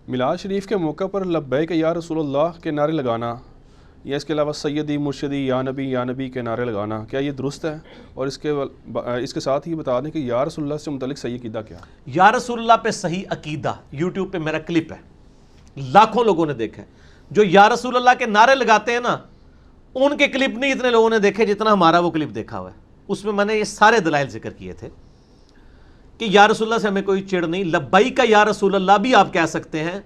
میلاد شریف کے موقع پر لبیک یا رسول اللہ کے نعرے لگانا یا اس کے علاوہ سیدی مرشدی یا نبی کے نعرے لگانا، کیا یہ درست ہے؟ اور اس کے ساتھ ہی بتا دیں کہ یا رسول اللہ سے متعلق صحیح عقیدہ کیا ہے؟ یا رسول اللہ پہ صحیح عقیدہ یوٹیوب پہ میرا کلپ ہے، لاکھوں لوگوں نے دیکھا ہے۔ جو یا رسول اللہ کے نعرے لگاتے ہیں نا، ان کے کلپ نہیں اتنے لوگوں نے دیکھے جتنا ہمارا وہ کلپ دیکھا ہوا ہے۔ اس میں نے یہ سارے دلائل ذکر کیے تھے کہ یا رسول اللہ سے ہمیں کوئی چڑ نہیں، لبیک کا یا رسول اللہ بھی آپ کہہ سکتے ہیں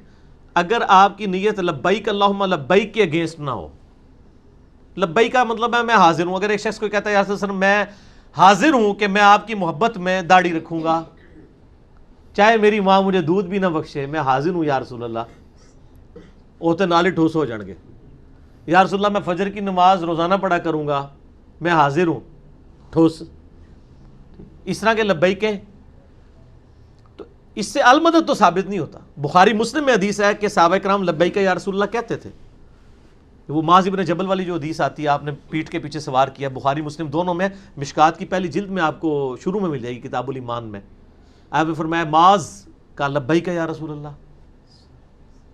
اگر آپ کی نیت لبیک اللہم لبیک کے اگینسٹ نہ ہو۔ لبیک کا مطلب ہے میں حاضر ہوں۔ اگر ایک شخص کوئی کہتا ہے یا رسول اللہ میں حاضر ہوں کہ میں آپ کی محبت میں داڑھی رکھوں گا، چاہے میری ماں مجھے دودھ بھی نہ بخشے، میں حاضر ہوں یا رسول اللہ، اوتے نالے ٹھوس ہو جان گے۔ یا رسول اللہ میں فجر کی نماز روزانہ پڑھا کروں گا، میں حاضر ہوں، ٹھوس۔ اس طرح کے لبیک ہیں، تو اس سے المدد تو ثابت نہیں ہوتا۔ بخاری مسلم میں حدیث ہے کہ صحابہ کرام لبیک یا رسول اللہ کہتے تھے۔ وہ معاذ بن جبل والی جو حدیث آتی ہے، آپ نے پیٹھ کے پیچھے سوار کیا، بخاری مسلم دونوں میں، مشکات کی پہلی جلد میں آپ کو شروع میں مل جائے گی کتاب الایمان میں۔ آپ نے فرمایا معاذ کا لبیک یا رسول اللہ۔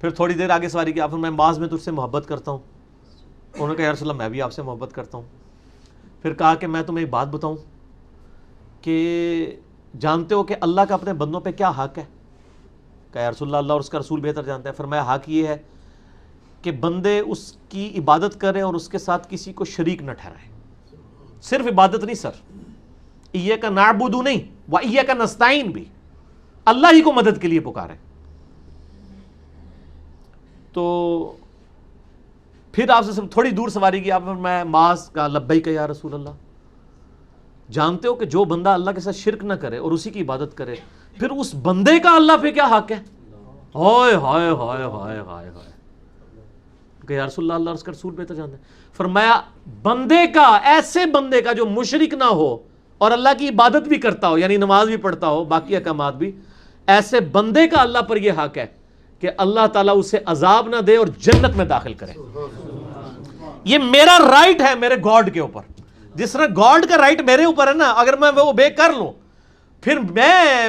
پھر تھوڑی دیر آگے سواری کی، آپ فرمایا معاذ میں تجھ سے محبت کرتا ہوں۔ انہوں نے کہا یا رسول اللہ میں بھی آپ سے محبت کرتا ہوں۔ پھر کہا کہ میں تمہیں ایک بات بتاؤں کہ جانتے ہو کہ اللہ کا اپنے بندوں پہ کیا حق ہے؟ کہا یا رسول اللہ اللہ اور اس کا رسول بہتر جانتا ہے۔ فرمایا حق یہ ہے کہ بندے اس کی عبادت کریں اور اس کے ساتھ کسی کو شریک نہ ٹھہرائیں۔ صرف عبادت نہیں سر، ایاک نعبد نہیں و ایاک نستعین بھی، اللہ ہی کو مدد کے لیے پکاریں۔ تو پھر آپ سے تھوڑی دور سواری کی، آپ نے میں معاذ کا لبیک یا رسول اللہ۔ جانتے ہو کہ جو بندہ اللہ کے ساتھ شرک نہ کرے اور اسی کی عبادت کرے، پھر اس بندے کا اللہ پہ کیا حق ہے؟ ہائے ہائے ہائے ہائے ہائے ہائے کہ یا رسول اللہ اللہ اور اس کا رسول بہتر جانتے ہیں۔ فرمایا بندے کا، ایسے بندے کا جو مشرک نہ ہو اور اللہ کی عبادت بھی کرتا ہو، یعنی نماز بھی پڑھتا ہو، باقی احکامات بھی، ایسے بندے کا اللہ پر یہ حق ہے کہ اللہ تعالیٰ اسے عذاب نہ دے اور جنت میں داخل کرے۔ یہ میرا رائٹ ہے میرے گاڈ کے اوپر، جس طرح گاڈ کا رائٹ میرے اوپر ہے نا، اگر میں وہ بے کر لوں پھر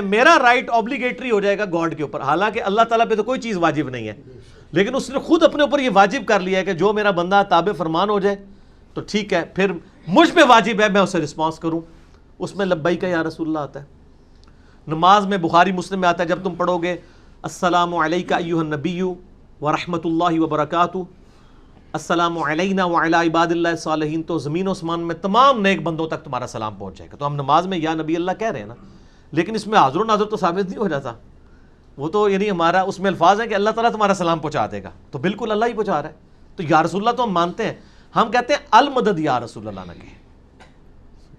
میرا رائٹ اوبلیگیٹری ہو جائے گا گاڈ کے اوپر۔ حالانکہ اللہ تعالیٰ پہ تو کوئی چیز واجب نہیں ہے، لیکن اس نے خود اپنے اوپر یہ واجب کر لیا ہے کہ جو میرا بندہ تابع فرمان ہو جائے تو ٹھیک ہے، پھر مجھ پہ واجب ہے میں اسے رسپانس کروں۔ اس میں لبیک یا رسول اللہ آتا ہے۔ نماز میں بخاری مسلم میں آتا ہے، جب تم پڑھو گے السلام علیک ایھا النبی ورحمۃ اللہ وبرکاتہ، السلام علینا وعلی عباد اللہ الصالحین، تو زمین و آسمان میں تمام نیک بندوں تک تمہارا سلام پہنچ جائے گا۔ تو ہم نماز میں یا نبی اللہ کہہ رہے ہیں نا، لیکن اس میں حاضر و ناظر تو ثابت نہیں ہو جاتا۔ وہ تو یعنی ہمارا اس میں الفاظ ہیں کہ اللہ تعالیٰ تمہارا سلام پہنچا دے گا، تو بالکل اللہ ہی پہنچا رہا ہے۔ تو یا رسول اللہ تو ہم مانتے ہیں، ہم کہتے ہیں المدد یا رسول اللہ نہ کہیں،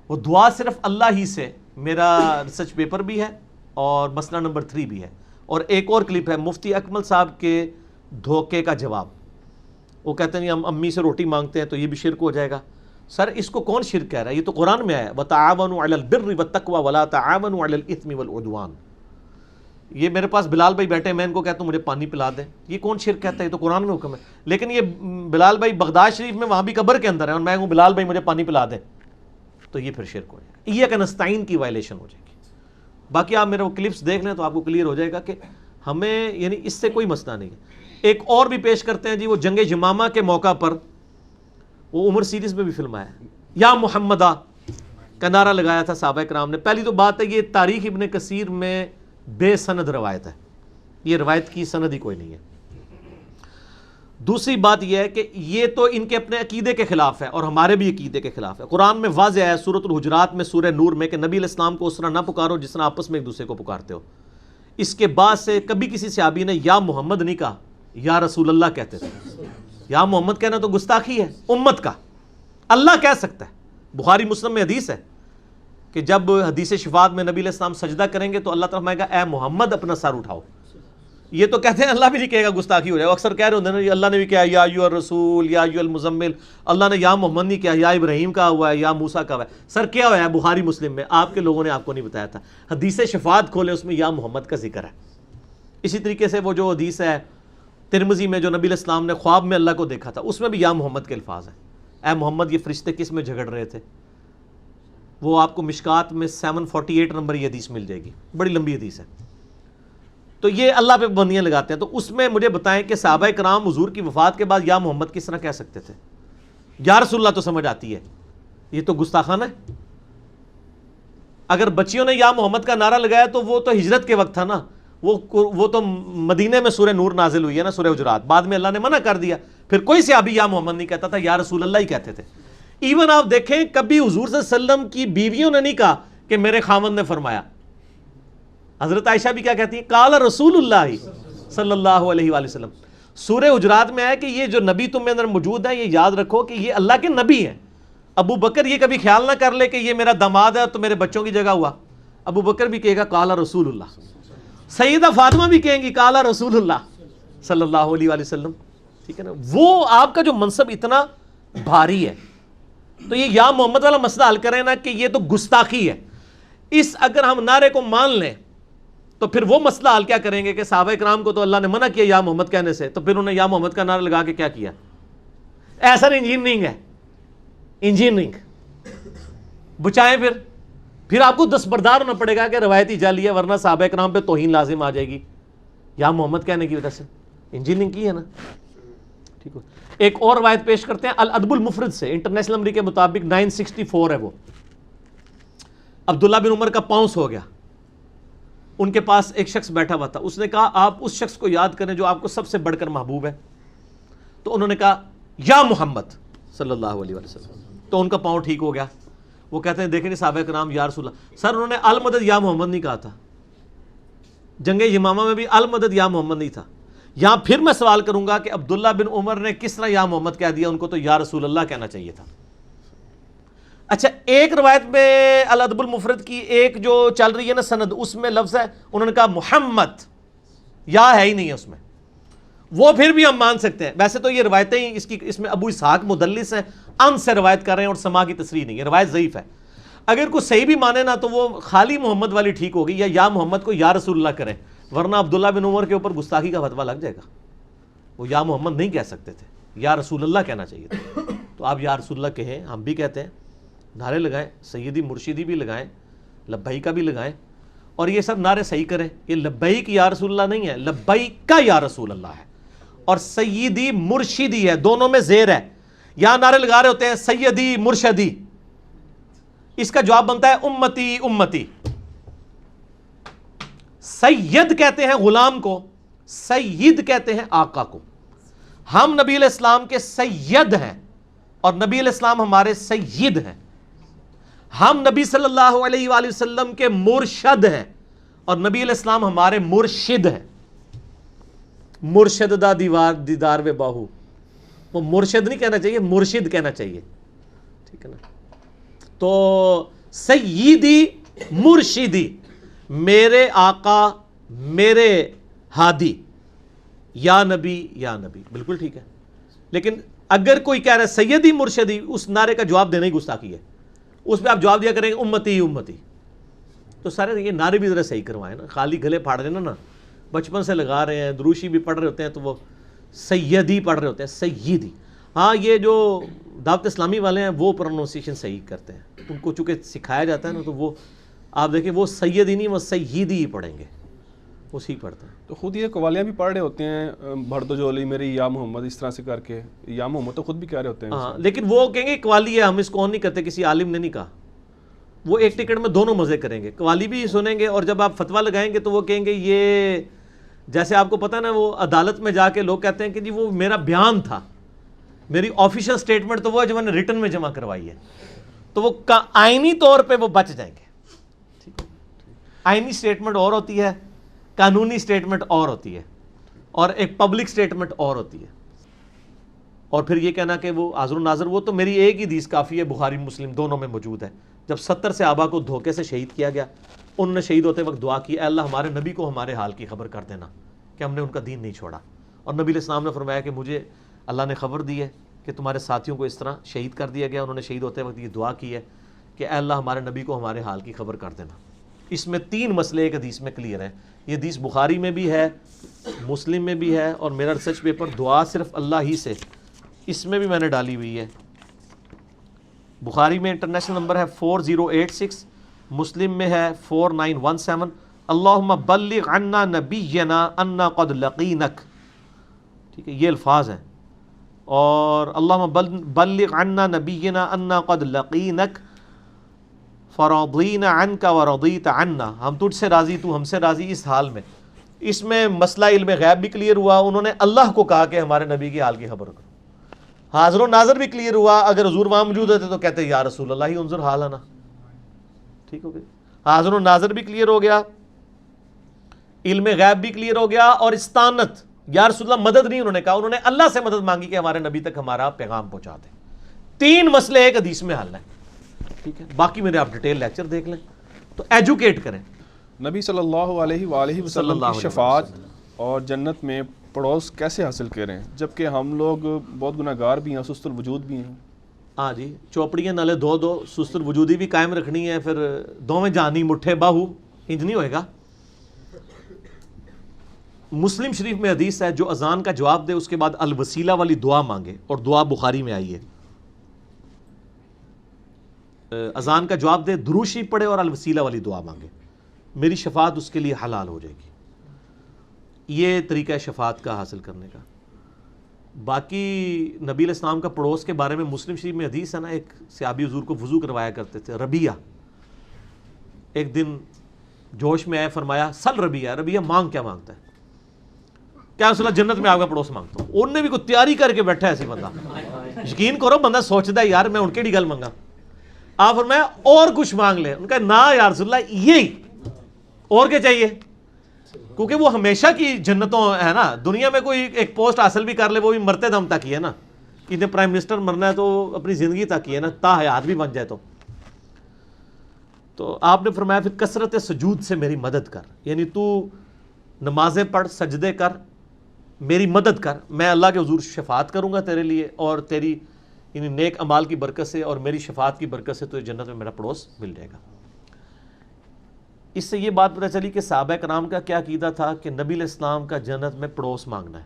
وہ دعا صرف اللہ ہی سے۔ میرا ریسرچ پیپر بھی ہے اور مسئلہ نمبر 3 بھی ہے، اور ایک اور کلپ ہے مفتی اکمل صاحب کے دھوکے کا جواب۔ وہ کہتے ہیں ہم امی سے روٹی مانگتے ہیں تو یہ بھی شرک ہو جائے گا۔ سر اس کو کون شرک کہہ رہا ہے؟ یہ تو قرآن میں آیا وَتَعَاوَنُوا عَلَى الْبِرِّ وَالتَّقْوَى وَلَا تَعَاوَنُوا عَلَى الْإِثْمِ وَالْعُدْوَانِ۔ یہ میرے پاس بلال بھائی بیٹھے، میں ان کو کہتا ہوں مجھے پانی پلا دیں، یہ کون شرک کہتا ہے؟ یہ تو قرآن میں حکم ہے۔ لیکن یہ بلال بھائی بغداد شریف میں وہاں بھی قبر کے اندر ہے، اور میں کہوں بلال بھائی مجھے پانی پلا دیں، تو یہ پھر شرک ہو جائے گا، ایاک نستعین کی وائلیشن ہو جائے گی۔ باقی آپ میرے وہ کلپس دیکھ لیں تو آپ کو کلیئر ہو جائے گا کہ ہمیں یعنی اس سے کوئی مسئلہ نہیں ہے۔ ایک اور بھی پیش کرتے ہیں جی، وہ جنگ یمامہ کے موقع پر وہ عمر سیریز میں بھی فلم آیا ہے، یا محمدہ کا نعرہ لگایا تھا صحابہ کرام نے۔ پہلی تو بات ہے یہ تاریخ ابن کثیر میں بے سند روایت ہے، یہ روایت کی سند ہی کوئی نہیں ہے۔ دوسری بات یہ ہے کہ یہ تو ان کے اپنے عقیدے کے خلاف ہے اور ہمارے بھی عقیدے کے خلاف ہے۔ قرآن میں واضح ہے سورۃ الحجرات میں، سورہ نور میں، کہ نبی علیہ السلام کو اس طرح نہ پکارو جس طرح آپس میں ایک دوسرے کو پکارتے ہو۔ اس کے بعد سے کبھی کسی صحابی نے یا محمد نہیں کہا، یا رسول اللہ کہتے تھے۔ یا محمد کہنا تو گستاخی ہے امت کا، اللہ کہہ سکتا ہے۔ بخاری مسلم میں حدیث ہے کہ جب حدیث شفاعت میں نبی علیہ السلام سجدہ کریں گے تو اللہ تعالیٰ کہے گا اے محمد اپنا سر اٹھاؤ۔ یہ تو کہتے ہیں اللہ بھی نہیں کہے گا، گستاخی ہو جائے۔ وہ اکثر کہہ رہے ہوتے ہیں نا اللہ نے بھی کہا یا ایھا الرسول یا ایھا المزمل، اللہ نے یا محمد نہیں کہا، یا ابراہیم کہا ہوا ہے، یا موسیٰ کہا ہوا ہے۔ سر کیا ہوا ہے بخاری مسلم میں؟ آپ کے لوگوں نے آپ کو نہیں بتایا تھا۔ حدیث شفاعت کھولے اس میں یا محمد کا ذکر ہے۔ اسی طریقے سے وہ جو حدیث ہے ترمذی میں جو نبی علیہ السلام نے خواب میں اللہ کو دیکھا تھا، اس میں بھی یا محمد کے الفاظ ہیں۔ اے محمد یہ فرشتے کس میں جھگڑ رہے تھے؟ وہ آپ کو مشکات میں 748 نمبر یہ حدیث مل جائے گی، بڑی لمبی حدیث ہے۔ تو یہ اللہ پہ پابندیاں لگاتے ہیں. تو اس میں مجھے بتائیں کہ صحابہ کرام حضور کی وفات کے بعد یا محمد کس طرح کہہ سکتے تھے؟ یا رسول اللہ تو سمجھ آتی ہے, یہ تو گستاخانہ ہے. اگر بچیوں نے یا محمد کا نعرہ لگایا تو وہ تو ہجرت کے وقت تھا نا, وہ تو مدینے میں سورہ نور نازل ہوئی ہے نا, سورہ حجرات, بعد میں اللہ نے منع کر دیا. پھر کوئی صحابی یا محمد نہیں کہتا تھا, یا رسول اللہ ہی کہتے تھے. ایون آپ دیکھیں کبھی حضور صلی اللہ علیہ وسلم کی بیویوں نے نہیں کہا کہ میرے خاوند نے فرمایا. حضرت عائشہ بھی کیا کہتی ہیں؟ قال رسول اللہ صلی اللہ علیہ وآلہ وسلم. سورہ حجرات میں ہے کہ یہ جو نبی تم میں اندر موجود ہے, یہ یاد رکھو کہ یہ اللہ کے نبی ہیں. ابو بکر یہ کبھی خیال نہ کر لے کہ یہ میرا داماد ہے تو میرے بچوں کی جگہ ہوا. ابو بکر بھی کہے گا قال رسول اللہ. سیدہ فاطمہ بھی کہیں گی قال رسول اللہ صلی اللہ علیہ وآلہ وسلم. ٹھیک ہے نا. وہ آپ کا جو منصب اتنا بھاری ہے, تو یہ یا محمد والا مسئلہ حل کریں نا کہ یہ تو گستاخی ہے. اس اگر ہم نعرے کو مان لیں تو پھر وہ مسئلہ حل کیا کریں گے کہ صحابہ کرام کو تو اللہ نے منع کیا یا محمد کہنے سے, تو پھر انہیں یا محمد کا نعرہ لگا کے کیا کیا؟ ایسا انجینئرنگ ہے, انجینئرنگ. بچائیں پھر آپ کو دستبردار ہونا پڑے گا کہ روایتی جعلی ہے, ورنہ صحابہ کرام پہ توہین لازم آ جائے گی یا محمد کہنے کی وجہ سے. انجینئرنگ کی ہے نا. ٹھیک ہے. ایک اور روایت پیش کرتے ہیں الادب المفرد سے, انٹرنیشنل نمبر کے مطابق 964 ہے وہ. عبداللہ بن عمر کا پاؤنس ہو گیا. ان کے پاس ایک شخص بیٹھا ہوا تھا. اس نے کہا آپ اس شخص کو یاد کریں جو آپ کو سب سے بڑھ کر محبوب ہے. تو انہوں نے کہا یا محمد صلی اللہ علیہ وسلم. تو ان کا پاؤں ٹھیک ہو گیا. وہ کہتے ہیں دیکھیں نہیں صحابہ کرام یا رسول اللہ. سر انہوں نے المدد یا محمد نہیں کہا تھا. جنگ یمامہ میں بھی المدد یا محمد نہیں تھا. یہاں پھر میں سوال کروں گا کہ عبداللہ بن عمر نے کس طرح یا محمد کہہ دیا؟ ان کو تو یا رسول اللہ کہنا چاہیے تھا. اچھا, ایک روایت میں الادب المفرد کی ایک جو چل رہی ہے نا سند, اس میں لفظ ہے, انہوں نے کہا محمد, یا ہے ہی نہیں ہے اس میں. وہ پھر بھی ہم مان سکتے ہیں. ویسے تو یہ روایتیں ہی اس میں ابو اسحاق مدلس ہیں, ان سے روایت کر رہے ہیں اور سما کی تصریح نہیں ہے. روایت ضعیف ہے. اگر کوئی صحیح بھی مانے نا تو وہ خالی محمد والی ٹھیک ہوگی, یا محمد کو یا رسول اللہ کریں, ورنہ عبداللہ بن عمر کے اوپر گستاخی کا فتویٰ لگ جائے گا. وہ یا محمد نہیں کہہ سکتے تھے, یا رسول اللہ کہنا چاہیے تھا. تو آپ یا رسول اللہ کہیں, ہم بھی کہتے ہیں, نعرے لگائیں, سیدی مرشدی بھی لگائیں, لبیک کا بھی لگائیں, اور یہ سب نعرے صحیح کریں. یہ لبیک یا رسول اللہ نہیں ہے, لبیک کا یا رسول اللہ ہے, اور سیدی مرشدی ہے, دونوں میں زیر ہے. یہاں نعرے لگا رہے ہوتے ہیں سیدی مرشدی, اس کا جواب بنتا ہے امتی امتی. سید کہتے ہیں غلام کو, سید کہتے ہیں آقا کو. ہم نبی علیہ السلام کے سید ہیں اور نبی علیہ السلام ہمارے سید ہیں. ہم نبی صلی اللہ علیہ وآلہ وسلم کے مرشد ہیں اور نبی علیہ السلام ہمارے مرشد ہیں. مرشد دا دیدار و باہو, وہ مرشد نہیں کہنا چاہیے, مرشد کہنا چاہیے. ٹھیک ہے نا. تو سیدی مرشدی, میرے آقا, میرے ہادی, یا نبی یا نبی, بالکل ٹھیک ہے. لیکن اگر کوئی کہہ رہا ہے سیدی مرشدی, اس نعرے کا جواب دینا ہی گستاخی ہے. اس پہ آپ جواب دیا کریں گے امتی امتی. تو سارے یہ نعرے بھی ذرا صحیح کروائیں نا, خالی گلے پھاڑ رہے نا, بچپن سے لگا رہے ہیں, دروشی بھی پڑھ رہے ہوتے ہیں تو وہ سیدی پڑھ رہے ہوتے ہیں, سیدی. ہاں, یہ جو دعوت اسلامی والے ہیں وہ پروننسیشن صحیح کرتے ہیں, ان کو چونکہ سکھایا جاتا ہے نا, تو وہ آپ دیکھیں وہ سیدی نہیں, وہ سیدی ہی پڑھیں گے, وہ صحیح پڑھتے ہیں. تو خود یہ قوالیاں بھی پڑھ رہے ہوتے ہیں, بھر دو جولی میری یا محمد, اس طرح سے کر کے یا محمد تو خود بھی کہہ رہے ہوتے ہیں. ہاں, لیکن وہ کہیں گے قوالی ہے, ہم اس کو نہیں کرتے, کسی عالم نے نہیں کہا. وہ ایک ٹکٹ میں دونوں مزے کریں گے, قوالی بھی سنیں گے, اور جب آپ فتویٰ لگائیں گے تو وہ کہیں گے یہ, جیسے آپ کو پتہ ہے نا, وہ عدالت میں جا کے لوگ کہتے ہیں کہ جی وہ میرا بیان تھا, میری آفیشیل سٹیٹمنٹ تو وہ ہے جو میں نے ریٹن میں جمع کروائی ہے. تو وہ آئینی طور پہ وہ بچ جائیں گے. ٹھیک ہے, آئینی سٹیٹمنٹ اور ہوتی ہے, قانونی سٹیٹمنٹ اور ہوتی ہے, اور ایک پبلک سٹیٹمنٹ اور ہوتی ہے. اور پھر یہ کہنا کہ وہ حاضر و ناظر, وہ تو میری ایک ہی حدیث کافی ہے, بخاری مسلم دونوں میں موجود ہے. جب 70 صحابہ کو دھوکے سے شہید کیا گیا, انہوں نے شہید ہوتے وقت دعا کی, اے اللہ ہمارے نبی کو ہمارے حال کی خبر کر دینا کہ ہم نے ان کا دین نہیں چھوڑا. اور نبی علیہ السلام نے فرمایا کہ مجھے اللہ نے خبر دی ہے کہ تمہارے ساتھیوں کو اس طرح شہید کر دیا گیا. انہوں نے شہید ہوتے وقت یہ دعا کی ہے کہ اے اللہ ہمارے نبی کو ہمارے حال کی خبر کر دینا. اس میں 3 مسئلے ایک حدیث میں کلیئر ہیں. یہ حدیث بخاری میں بھی ہے, مسلم میں بھی ہے, اور میرا ریسرچ پیپر دعا صرف اللہ ہی سے, اس میں بھی میں نے ڈالی ہوئی ہے. بخاری میں انٹرنیشنل نمبر ہے 4086, مسلم میں ہے 4917, اللہم بلغ عنا نبینا انا قد لقینک، ٹھیک ہے، یہ الفاظ ہیں. اور اللہم بلغ عنا نبینا انا قد لقینک فرضینا عنک ورضیت عنا، ہم تجھ سے راضی تو ہم سے راضی اس حال میں. اس میں مسئلہ علم غیب بھی کلیئر ہوا. انہوں نے اللہ کو کہا کہ ہمارے نبی کی حال کی خبر کرو. حاضر و ناظر بھی کلیئر ہوا. اگر حضور وہاں موجود ہوتے تو کہتے یا رسول اللہ انظر حالنا. ٹھیک ہو گیا، حاضر و ناظر بھی کلیئر ہو گیا، علم غیب بھی کلیئر ہو گیا. اور استانت، یا رسول اللہ مدد نہیں انہوں نے کہا، انہوں نے اللہ سے مدد مانگی کہ ہمارے نبی تک ہمارا پیغام پہنچا دیں. 3 مسئلے ایک حدیث میں حل ہیں. ٹھیک ہے، باقی میرے آپ ڈیٹیل لیکچر دیکھ لیں تو ایجوکیٹ کریں. نبی صلی اللہ علیہ وآلہ وسلم کی شفاعت اور جنت میں پڑوس کیسے حاصل کریں جبکہ ہم لوگ بہت گناہ گار بھی ہیں، سست الوجود بھی ہیں؟ ہاں جی، چوپڑیاں نالے دو سست الوجودی بھی قائم رکھنی ہے. پھر دو میں جانی مٹھے باہو انج نہیں ہوئے گا. مسلم شریف میں حدیث ہے، جو اذان کا جواب دے اس کے بعد الوسیلہ والی دعا مانگے، اور دعا بخاری میں آئی ہے. اذان کا جواب دے، درود شریف پڑھے اور الوسیلہ والی دعا مانگے، میری شفاعت اس کے لیے حلال ہو جائے گی. یہ طریقہ ہے شفاعت کا حاصل کرنے کا. باقی نبی علیہ السلام کا پڑوس کے بارے میں مسلم شریف میں حدیث ہے نا، ایک صحابی حضور کو وضو کروایا کرتے تھے، ربیہ. ایک دن جوش میں آئے، فرمایا سل ربیہ، ربیہ مانگ کیا مانگتا ہے؟ کیا رسول اللہ جنت میں آپ کا پڑوس مانگتا ہوں. انہوں نے بھی کوئی تیاری کر کے بیٹھا ایسے بندہ، یقین کرو بندہ سوچتا ہے یار میں ان کیڑی گل منگا. آپ فرمایا اور کچھ مانگ لے. ان کا نا یا رسول اللہ یہی، اور کیا چاہیے؟ کیونکہ وہ ہمیشہ کی جنتوں ہے نا. دنیا میں کوئی ایک پوسٹ حاصل بھی کر لے وہ بھی مرتے دم تک ہی ہے نا. کہ پرائم منسٹر مرنا ہے تو اپنی زندگی تک ہی ہے نا، تا حیات بھی بن جائے تو آپ نے فرمایا پھر کثرت سجود سے میری مدد کر، یعنی تو نمازیں پڑھ، سجدے کر، میری مدد کر، میں اللہ کے حضور شفاعت کروں گا تیرے لیے، اور تیری یعنی نیک اعمال کی برکت سے اور میری شفاعت کی برکت سے تو جنت میں میرا پڑوس مل جائے گا. اس سے یہ بات پتہ چلی کہ صحابہ کرام کا کیا عقیدہ تھا کہ نبی علیہ السلام کا جنت میں پڑوس مانگنا ہے.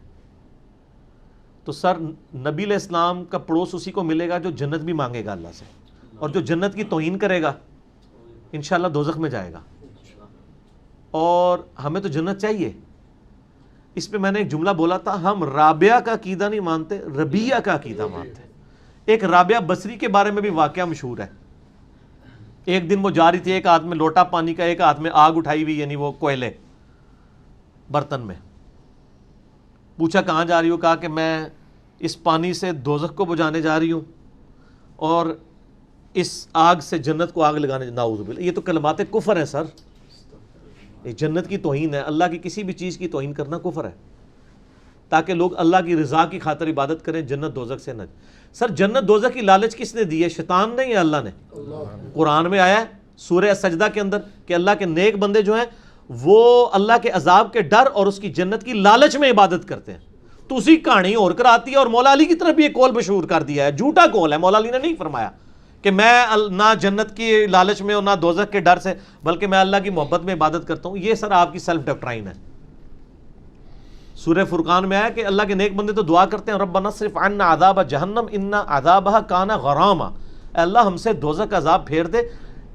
تو سر نبی علیہ السلام کا پڑوس اسی کو ملے گا جو جنت بھی مانگے گا اللہ سے، اور جو جنت کی توہین کرے گا انشاءاللہ دوزخ میں جائے گا. اور ہمیں تو جنت چاہیے. اس پہ میں نے ایک جملہ بولا تھا، ہم رابعہ کا عقیدہ نہیں مانتے، ربیہ کا عقیدہ مانتے. ایک رابعہ بصری کے بارے میں بھی واقعہ مشہور ہے. ایک دن وہ جا رہی تھی، ایک ہاتھ میں لوٹا پانی کا، ایک ہاتھ میں آگ اٹھائی ہوئی، یعنی وہ کوئلے برتن میں. پوچھا کہاں جا رہی ہو؟ کہا کہ میں اس پانی سے دوزخ کو بجھانے جا رہی ہوں اور اس آگ سے جنت کو آگ لگانے. نعوذ باللہ، یہ تو کلمات کفر ہیں سر. یہ جنت کی توہین ہے. اللہ کی کسی بھی چیز کی توہین کرنا کفر ہے، تاکہ لوگ اللہ کی رضا کی خاطر عبادت کریں، جنت دوزخ سے نہ. سر جنت دوزخ کی لالچ کس نے دی ہے؟ شیطان نے یا اللہ نے؟ قرآن میں آیا ہے سورہ سجدہ کے اندر کہ اللہ کے نیک بندے جو ہیں وہ اللہ کے عذاب کے ڈر اور اس کی جنت کی لالچ میں عبادت کرتے ہیں. تو اسی کہانی اور کراتی ہے. اور مولا علی کی طرف بھی ایک قول مشہور کر دیا ہے، جھوٹا قول ہے. مولا علی نے نہیں فرمایا کہ میں نہ جنت کی لالچ میں اور نہ دوزخ کے ڈر سے، بلکہ میں اللہ کی محبت میں عبادت کرتا ہوں. یہ سر آپ کی سیلف ڈاکٹرائن ہے. سورہ فرقان میں آیا کہ اللہ کے نیک بندے تو دعا کرتے ہیں ربنا اصرف عنا عذاب جہنم ان عذابها کان غراما، اے اللہ ہم سے دوزخ کا عذاب پھیر دے.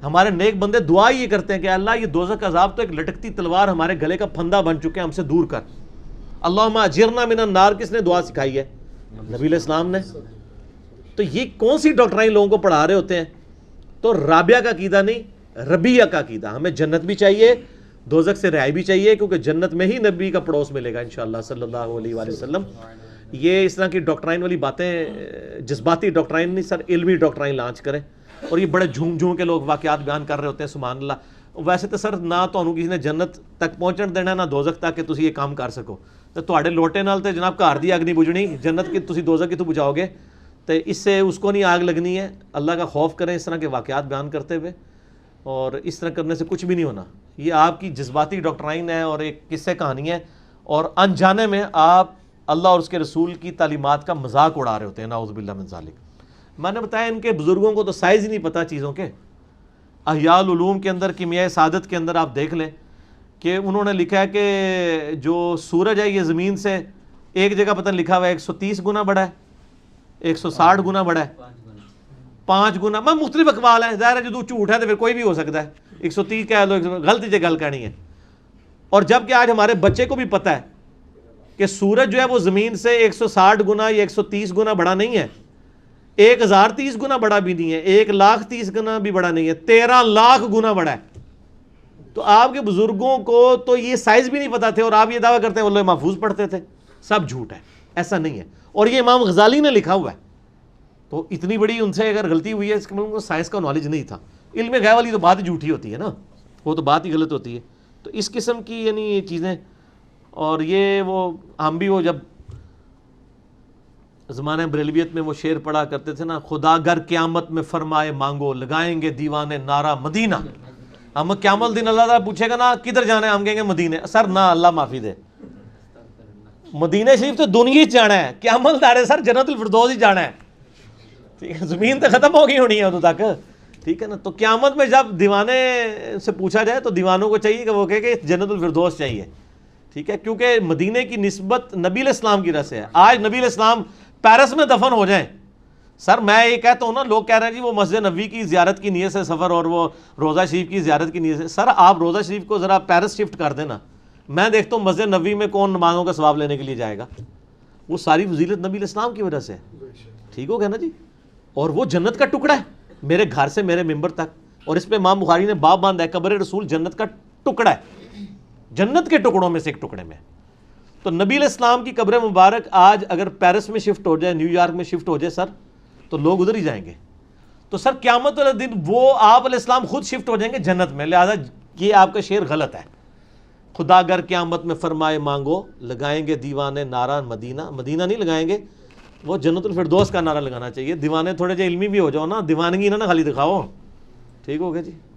ہمارے نیک بندے دعا یہ کرتے ہیں کہ اللہ یہ دوزخ کا عذاب تو ایک لٹکتی تلوار ہمارے گلے کا پھندا بن چکے ہیں، ہم سے دور کر. اللہم اجرنا من النار کس نے دعا سکھائی ہے؟ نبی علیہ السلام نے. تو یہ کون سی ڈاکٹرائن لوگوں کو پڑھا رہے ہوتے ہیں؟ تو رابعہ کا عقیدہ نہیں، ربیہ کا عقیدہ. ہمیں جنت بھی چاہیے، دوزخ سے رہائی بھی چاہیے، کیونکہ جنت میں ہی نبی کا پڑوس ملے گا انشاءاللہ صلی اللہ علیہ وآلہ وسلم. یہ اس طرح کی ڈاکٹرائن والی باتیں جذباتی ڈاکٹرائن نہیں سر، علمی ڈاکٹرائن لانچ کریں. اور یہ بڑے جھوم جھوم کے لوگ واقعات بیان کر رہے ہوتے ہیں، سبحان اللہ. ویسے تو سر نہ تو کسی نے جنت تک پہنچن دینا نہ دوزخ تک کہ تسی یہ کام کر سکو. تو تواڈے لوٹے نال تے جناب گھر دی اگ نہیں بجھنی، جنت کی تسی دوزخ کی تو بجھاؤ گے. تو اس سے اس کو نہیں آگ لگنی ہے. اللہ کا خوف کریں اس طرح کے واقعات بیان کرتے ہوئے، اور اس طرح کرنے سے کچھ بھی نہیں ہونا. یہ آپ کی جذباتی ڈاکٹرائن ہے اور ایک قصے کہانی ہے، اور انجانے میں آپ اللہ اور اس کے رسول کی تعلیمات کا مذاق اڑا رہے ہوتے ہیں. نعوذ باللہ من ذالک. میں نے بتایا ان کے بزرگوں کو تو سائز ہی نہیں پتہ چیزوں کے. احیاء العلوم کے اندر کیمیائے سعادت کے اندر آپ دیکھ لیں کہ انہوں نے لکھا ہے کہ جو سورج ہے یہ زمین سے ایک جگہ پتہ لکھا ہوا ہے 130 گنا بڑا ہے، 160 گنا بڑا ہے، 5 گنا. میں مختلف اقوال ہیں، ظاہر ہے جو جھوٹ ہے تو پھر کوئی بھی ہو سکتا ہے. 130 کہہ لو، غلط جگہ گل کہنی ہے. اور جب کہ آج ہمارے بچے کو بھی پتہ ہے کہ سورج جو ہے وہ زمین سے 160 گنا یا 130 گنا بڑا نہیں ہے، 1030 گنا بڑا بھی نہیں ہے، 130 گنا بھی بڑا نہیں ہے، 13 لاکھ گنا بڑا ہے. تو آپ کے بزرگوں کو تو یہ سائز بھی نہیں پتا تھے، اور آپ یہ دعویٰ کرتے ہیں وہ لوگ محفوظ پڑھتے تھے. سب جھوٹ ہے، ایسا نہیں ہے. اور یہ امام غزالی نے لکھا ہوا ہے. تو اتنی بڑی ان سے اگر غلطی ہوئی ہے، اس کے مطلب ان کو سائنس کا نالج نہیں تھا. علم غیب والی تو بات ہی جھوٹی ہوتی ہے نا، وہ تو بات ہی غلط ہوتی ہے. تو اس قسم کی یعنی یہ چیزیں. اور یہ وہ ہم بھی وہ جب زمانہ بریلویت میں وہ شعر پڑھا کرتے تھے نا، خدا گر قیامت میں فرمائے مانگو، لگائیں گے دیوانے نعرہ مدینہ. ہم قیامت دن اللہ تعالیٰ پوچھے گا نا کدھر جانا ہے، ہم کہیں گے مدینے. سر نہ، اللہ معافی دے، مدینہ شریف تو دنیا ہی جانا ہے. قیامت دارے سر جنت الفردوس ہی جانا ہے. ٹھیک ہے، زمین تو ختم ہو گئی ہونی ہے ادھر تک. ٹھیک ہے نا. تو قیامت میں جب دیوانے سے پوچھا جائے تو دیوانوں کو چاہیے کہ وہ کہے کہ جنت الفردوس چاہیے. ٹھیک ہے، کیونکہ مدینے کی نسبت نبی علیہ السلام کی رس ہے. آج نبی علیہ السلام پیرس میں دفن ہو جائیں، سر میں یہ کہتا ہوں نا، لوگ کہہ رہے ہیں جی وہ مسجد نبوی کی زیارت کی نیت سے سفر اور وہ روضہ شریف کی زیارت کی نیت سے. سر آپ روضہ شریف کو ذرا پیرس شفٹ کر دینا، میں دیکھتا ہوں مسجد نبوی میں کون نمازوں کا ثواب لینے کے لیے جائے گا. وہ ساری فضیلت نبی علیہ السلام کی وجہ سے. ٹھیک ہو گیا نا جی. اور وہ جنت کا ٹکڑا ہے، میرے گھر سے میرے ممبر تک. اور اس پہ امام بخاری نے باب باندھا ہے، قبر رسول جنت کا ٹکڑا ہے، جنت کے ٹکڑوں میں سے ایک ٹکڑے میں. تو نبی علیہ السلام کی قبر مبارک آج اگر پیرس میں شفٹ ہو جائے، نیو یارک میں شفٹ ہو جائے سر، تو لوگ ادھر ہی جائیں گے. تو سر قیامت والے دن وہ آپ علیہ السلام خود شفٹ ہو جائیں گے جنت میں. لہذا یہ آپ کا شعر غلط ہے. خدا گر قیامت میں فرمائے مانگو، لگائیں گے دیوانے نعرہ مدینہ. مدینہ نہیں لگائیں گے، وہ جنت الفردوس کا نعرہ لگانا چاہیے. دیوانے تھوڑے جو علمی بھی ہو جاؤ نا، دیوانگی نہ خالی دکھاؤ. ٹھیک ہو گیا جی.